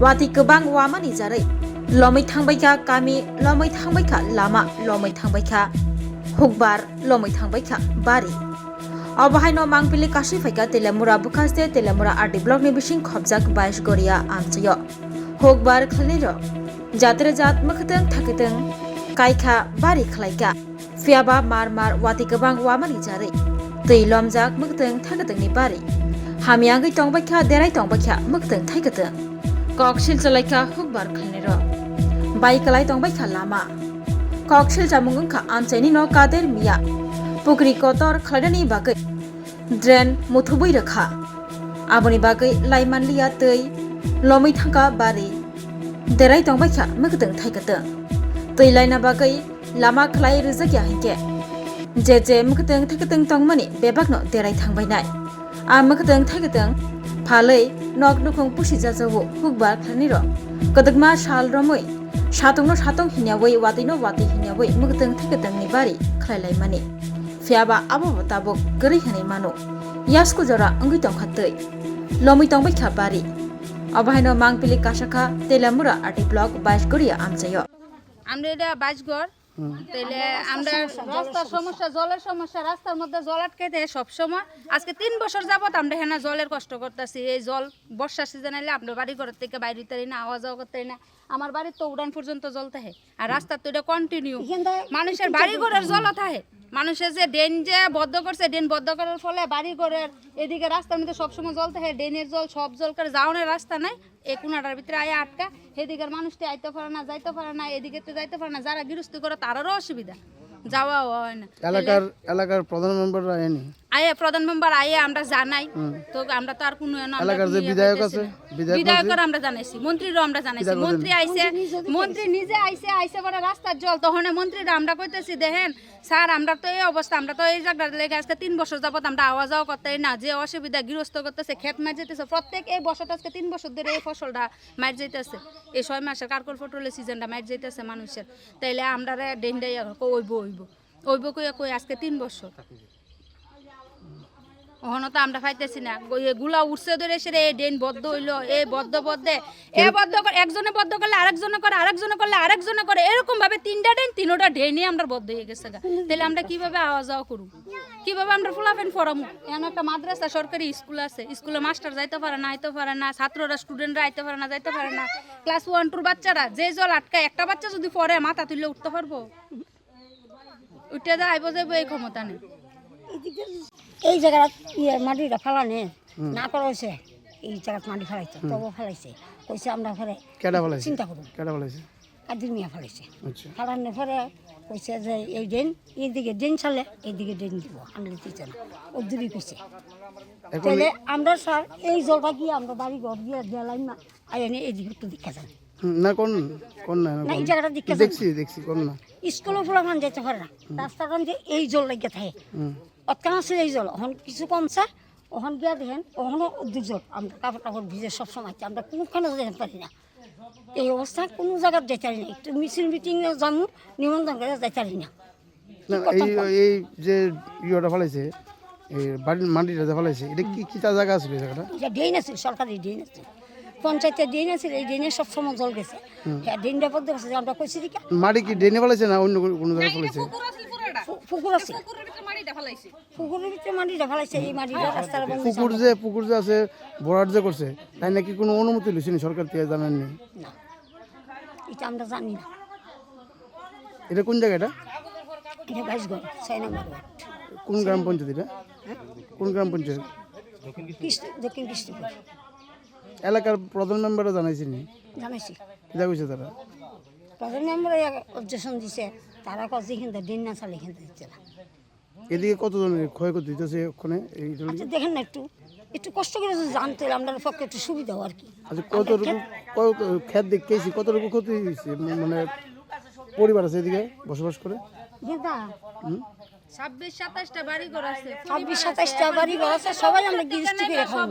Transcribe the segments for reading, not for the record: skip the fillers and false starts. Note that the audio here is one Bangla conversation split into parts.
Wati kebang wamani jarai lomai thangbaika kami lomai thangbaika lama lomai thangbaika hukbar lomai thangbaika bari Abahaino mangpili kashi faika Telamura bukaste Telamura arti blog ni bising khobjak 22 goria Amchaio hukbar Kainairog jatre jat mwikwthung thakithung kaika bari khlaika fiaba mar wati kebang wamani jarai tui lomjak mwikwthung thakithung ni bari hamiangai tongbaika derai tongbaika mwikwthung thaikithung Koksil jalaika hukbar Kainairog bai kalai tongbaika lama koksil jamungungka Amchaini no kader miya pukri kotor khlaidani bagai drain muthubui rakha aboni bagai laimanliya tei lomai thangka bari derai tongbaika mwikwthung thaikithung tei laina bagai lama khlai rwjakya hinke je mwikwthung thaikithung tongmani bebakno derai thangbainai a mwikwthung thaikithung phalai nok nukung pusi jajawo hukbar Kainairog kodakma sal romoi satong hinyawai wati hinyawai mwikwthung thaikithung ni bari khlailai mani fiaba abo tabok gari hanai mano yasko jora angui tongkhatei lomai tongbaika bari abahaino mangpili kasakha Telamura arti blog 22 goria Amchaio আমরা এটা 22 ঘর তাইলে আমরা রাস্তার সমস্যা জলের সমস্যা রাস্তার মধ্যে জল আটকে দেয় সব সময় আজকে 3 বছর যাবত আমরা হেনা জলের কষ্ট করতেছি এই জল বর্ষা সিজন আইলে আমরা বাড়ি ঘর থেকে বাইরে হইতে না আওয়াজ করতে না আমার বাড়ির তো উড়ান পর্যন্ত জল থাকে আর রাস্তা তো এটা কন্টিনিউ মানুষের বাড়ি ঘরের জল থাকে মানুষের যে ড্রেন যে বদ্ধ করছে ড্রেন বদ্ধ করার ফলে বাড়ি ঘরের এদিকে রাস্তার মধ্যে সবসময় জল থাকে ড্রেনের জল সব জল করে যাওয়ানোর রাস্তা নাই এই কোনাটার ভিতরে আয়া আটকা এদিকের মানুষটি আইতে পারে না যাইতে পারে না এদিকে তো যাইতে পারে না যারা গৃহস্থী করে তারারও অসুবিধা যাওয়া হয় না এলাকার প্রধান মেম্বার আইনি আয়ে প্রধান মেম্বার আয়ে আমরা জানাই তো আমরা তো আর কোনো এলাকার যে বিধায়ক আছে বিধায়কর আমরা জানাইছি মন্ত্রীরও আমরা জানাইছি মন্ত্রী আইছে মন্ত্রী নিজে আইছে বড় রাস্তার জল তখন মন্ত্রীরা আমরা কইতেছি দেখেন স্যার আমরা তো এই অবস্থা আমরা তো এই জায়গাটা লেগে আজকে 3 বছর যাবত আমরা আওয়া যাওয়া করতে না যে অসুবিধা গৃহস্থ করতেছে ক্ষেত মার যেতেছে প্রত্যেক এই বছরটা আজকে 3 বছর ধরে এই ফসলটা মার যাইতেছে এই 6 মাসের কারকল ফটলের সিজনটা মার যাইতেছে মানুষের তাইলে আমরা ডেন্ডাই ওইব কই আজকে 3 বছর ওখানে তো আমরা পাইতেছি না গুলা উঠছে ধরে সেরে এই ড্রেন বদ্ধ হইলো এই বদ্ধ করে একজনে বদ্ধ করলে আরেকজনে করলে আরেকজনে করে এরকম ভাবে 3টা ড্রেন 3টা ড্রেনই আমরা বদ্ধ হয়ে গেছে তাহলে আমরা কিভাবে আওয়া যাওয়া করব কিভাবে আমরা ফুলাফেন ফরামু এমন একটা মাদ্রাসা সরকারি স্কুল আছে স্কুলে মাস্টার যাইতে পারে না আইতে পারে না ছাত্ররা স্টুডেন্টরা আইতে পারে না যাইতে পারে না ক্লাস 1 2 বাচ্চারা যে জল আটকায় একটা বাচ্চা যদি পড়ে মাথা তুলে উঠতে পারবো উঠে যায় আইব যাইব এই ক্ষমতা নেই এই জায়গাটা মাটিটা ফেলানে না করা হয়েছে এই জায়গাটা মাটি ফেলাইছে তবু ফেলাইছে কইছে আমরা ফেলে চিন্তা করুন কাদির মিয়া ফেলাইছে ফেলানোর পরে কইছে যে এই ড্রেন এইদিকে ড্রেন ছাড়লে এইদিকে ড্রেন দিব আমরা দিতে না ও দূরই কইছে তাহলে আমরা স্যার এই জলটা কি আমরা বাড়ি ঘর দিয়ে দেলাই না আইনে এইদিকে একটু দেখা যান না কোন না এই জায়গাটা দেখছি কোন না স্কুলে ফুলাফান যেতে পারে না রাস্তাটা যে এই জল লাগিয়ে থাকে অতকান আছে এই জল ওখান কিছু কমছে ওখান গিয়া দেখেন ওখানে অধিক জল আমরা কাপড় ভিজে সব সময় আমরা কোনোখানে যেতে পারি না এই অবস্থায় কোনো জায়গায় যেতে পারি না একটু মিটিং যাবো নিমন্ত্রণ করে যেতে পারি না এই যে ইয়েটা ফেলাইছে এই বাড়ির মাটিটা ফেলাইছে এটা কি জায়গা আছে জায়গাটা এটা ড্রেন আছে সরকারি ড্রেন আছে পঞ্চায়েতের ড্রেন আছে এই ড্রেনে সবসময় জল গেছে হ্যাঁ ড্রেনটা পদ্ধতি আছে আমরা কইছি কি মাটি কি ড্রেনে ফেলাইছে না অন্য কোনো জায়গায় ফেলাইছে পুকুর আছে পুকুরের ভিতরে মাটিটা ফেলাইছে এই মাটিটা রাস্তার পুকুর যে আছে ভরাট যে করছে তাই নাকি কোনো অনুমতি লইছেনি সরকার থেকে জানাননি না এটা আমরা জানি না এটা কোন জায়গাটা এটা 22 ঘর 6 নম্বর কোন গ্রাম পঞ্চায়েত এটা কোন গ্রাম পঞ্চায়েত দক্ষিণ কৃষ্ণপুর এলাকার প্রধান মেম্বারও জানাইছি কি কইছে তারা প্রধান মেম্বারে অবজেকশন দিছে তারা কত এখানে দিন না চালে এখানে দিচ্ছে না এদিকে কতজনের ক্ষয়ক্ষতি হইতেছে ওখানে এই দেখেন না একটু কষ্ট করে জানতে আমরা পক্ষে একটু সুবিধা আর কি আচ্ছা কত ক্ষেত দেখেছি কতটুকু ক্ষতি হয়েছে মানে পরিবার আছে এদিকে বসবাস করে 26-27টা বাড়ি ঘর আছে 26-27টা বাড়ি ঘর আছে সবাই আমরা গৃহস্থী করে খাই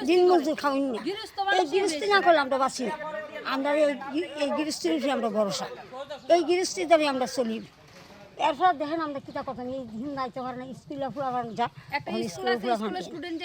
দিন মজুর খাই না এই গৃহস্থী না করলে আমরা বাঁচি না আমরা এই গৃহস্থীর উপরে আমরা ভরসা এই গৃহস্থীর দ্বারা আমরা চলি এরপর দেখেন আমরা কিতা কথা নিয়ে দিন যাইতে পারে না স্কুলে ফুলাবার যা একটা স্কুলে student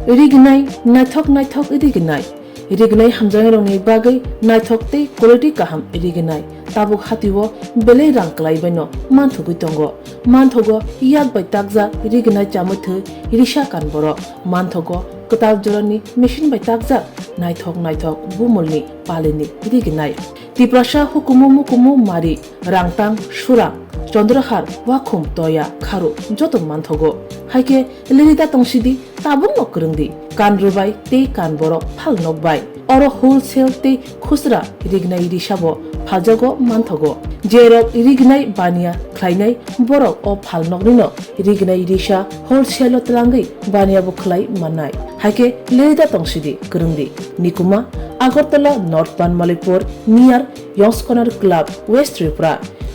Rignai naithok irignai rignai hamjangrongni bagai naithok tei quality kaham rignai tabuk hatiwo belai rang klaibaino manthugui tongo manthogo yak bai takja rignai chamuthu risa kanboro manthogo katal jorani machine bai takja naithok bumulni palini rignai tiprasha hukumu mari rangtang surang Chandrahar wakhum toya kharu joto manthogo haike lirida tongsidi tabung nokrungdi kanrubai te kanborok phal nokbai oro wholesale te khusra rignai risabo phaljago manthogo jerok rignai bania khlainai borok o phal nokrino rignai risa wholesale tlangai bania bo khlai manai haike lirida tongsidi krungdi nikuma Agartala North Banmalipur near Young's Corner Club West Tripura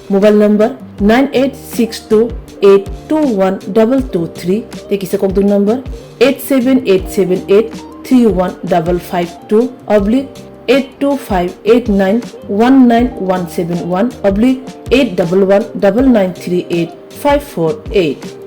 Mobile number 9862821223 tekisa kongtung number 87878315552 oblique 82589191171 oblique 8119938 548